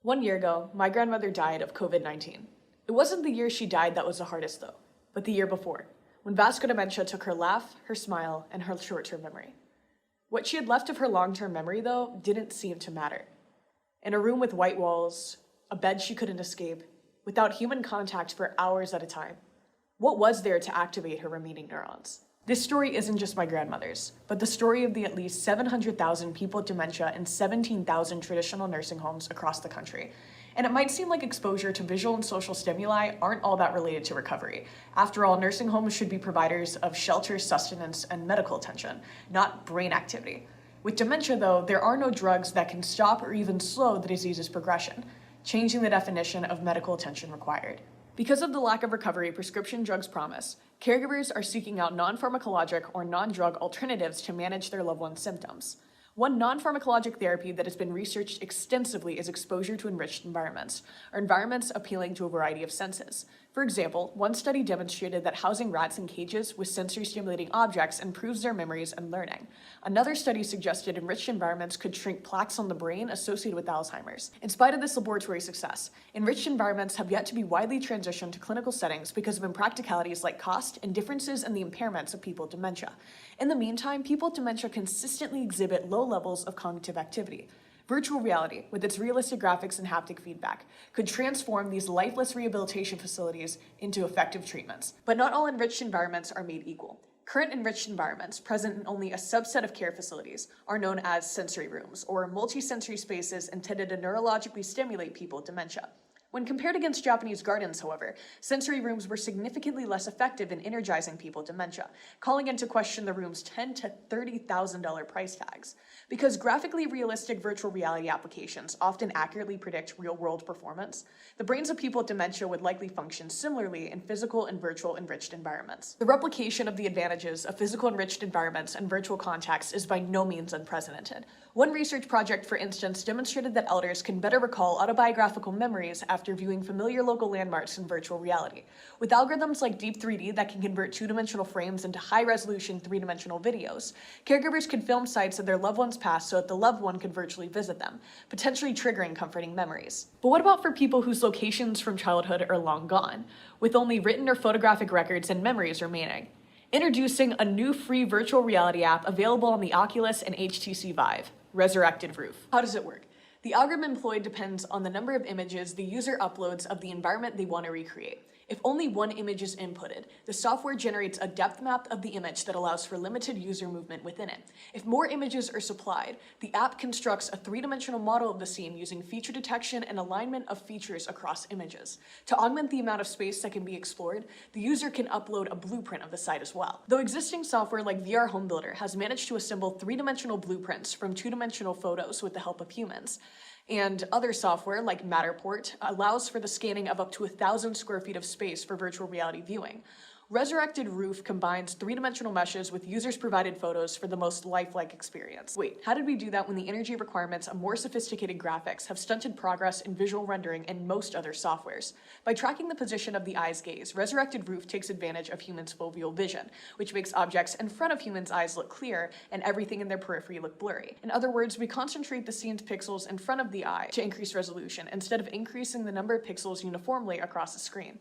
1 year ago, my grandmother died of COVID-19. It wasn't the year she died that was the hardest though, but the year before, when vascular dementia took her laugh, her smile, and her short-term memory. What she had left of her long-term memory though didn't seem to matter. In a room with white walls, a bed she couldn't escape, without human contact for hours at a time, what was there to activate her remaining neurons? This story isn't just my grandmother's, but the story of the at least 700,000 people with dementia in 17,000 traditional nursing homes across the country. And it might seem like exposure to visual and social stimuli aren't all that related to recovery. After all, nursing homes should be providers of shelter, sustenance, and medical attention, not brain activity. With dementia, though, there are no drugs that can stop or even slow the disease's progression, changing the definition of medical attention required. Because of the lack of recovery prescription drugs promise, caregivers are seeking out non-pharmacologic or non-drug alternatives to manage their loved one's symptoms. One non-pharmacologic therapy that has been researched extensively is exposure to enriched environments, or environments appealing to a variety of senses. For example, one study demonstrated that housing rats in cages with sensory-stimulating objects improves their memories and learning. Another study suggested enriched environments could shrink plaques on the brain associated with Alzheimer's. In spite of this laboratory success, enriched environments have yet to be widely transitioned to clinical settings because of impracticalities like cost and differences in the impairments of people with dementia. In the meantime, people with dementia consistently exhibit low levels of cognitive activity. Virtual reality, with its realistic graphics and haptic feedback, could transform these lifeless rehabilitation facilities into effective treatments. But not all enriched environments are made equal. Current enriched environments, present in only a subset of care facilities, are known as sensory rooms, or multi-sensory spaces intended to neurologically stimulate people with dementia. When compared against Japanese gardens, however, sensory rooms were significantly less effective in energizing people with dementia, calling into question the room's $10,000 to $30,000 price tags. Because graphically realistic virtual reality applications often accurately predict real-world performance, the brains of people with dementia would likely function similarly in physical and virtual enriched environments. The replication of the advantages of physical enriched environments and virtual contexts is by no means unprecedented. One research project, for instance, demonstrated that elders can better recall autobiographical memories after viewing familiar local landmarks in virtual reality. With algorithms like Deep 3D that can convert two-dimensional frames into high-resolution three-dimensional videos, caregivers could film sites of their loved one's past so that the loved one could virtually visit them, potentially triggering comforting memories. But what about for people whose locations from childhood are long gone, with only written or photographic records and memories remaining? Introducing a new free virtual reality app available on the Oculus and HTC Vive, Resurrected Roof. How does it work? The algorithm employed depends on the number of images the user uploads of the environment they want to recreate. If only one image is inputted, the software generates a depth map of the image that allows for limited user movement within it. If more images are supplied, the app constructs a three-dimensional model of the scene using feature detection and alignment of features across images. To augment the amount of space that can be explored, the user can upload a blueprint of the site as well. Though existing software like VR Home Builder has managed to assemble three-dimensional blueprints from two-dimensional photos with the help of humans, and other software like Matterport allows for the scanning of up to 1,000 square feet of space for virtual reality viewing. Resurrected Roof combines three-dimensional meshes with users' provided photos for the most lifelike experience. Wait, how did we do that when the energy requirements of more sophisticated graphics have stunted progress in visual rendering in most other softwares? By tracking the position of the eye's gaze, Resurrected Roof takes advantage of humans' foveal vision, which makes objects in front of humans' eyes look clear and everything in their periphery look blurry. In other words, we concentrate the scene's pixels in front of the eye to increase resolution instead of increasing the number of pixels uniformly across the screen.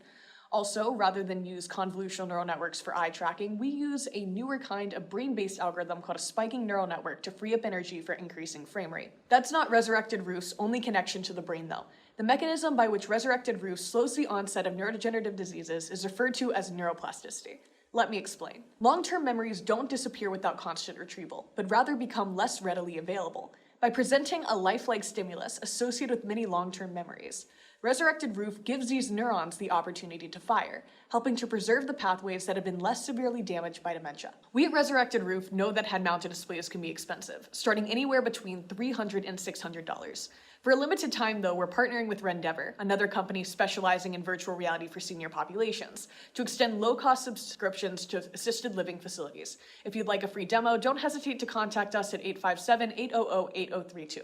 Also, rather than use convolutional neural networks for eye tracking, we use a newer kind of brain-based algorithm called a spiking neural network to free up energy for increasing frame rate. That's not Resurrected Roof's only connection to the brain, though. The mechanism by which Resurrected Roof slows the onset of neurodegenerative diseases is referred to as neuroplasticity. Let me explain. Long-term memories don't disappear without constant retrieval, but rather become less readily available. By presenting a lifelike stimulus associated with many long-term memories, Resurrected Roof gives these neurons the opportunity to fire, helping to preserve the pathways that have been less severely damaged by dementia. We at Resurrected Roof know that head-mounted displays can be expensive, starting anywhere between $300 and $600. For a limited time, though, we're partnering with Rendeavor, another company specializing in virtual reality for senior populations, to extend low-cost subscriptions to assisted living facilities. If you'd like a free demo, don't hesitate to contact us at 857-800-8032.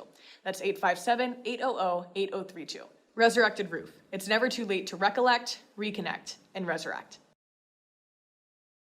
That's 857-800-8032. Resurrected Roof. It's never too late to recollect, reconnect, and resurrect.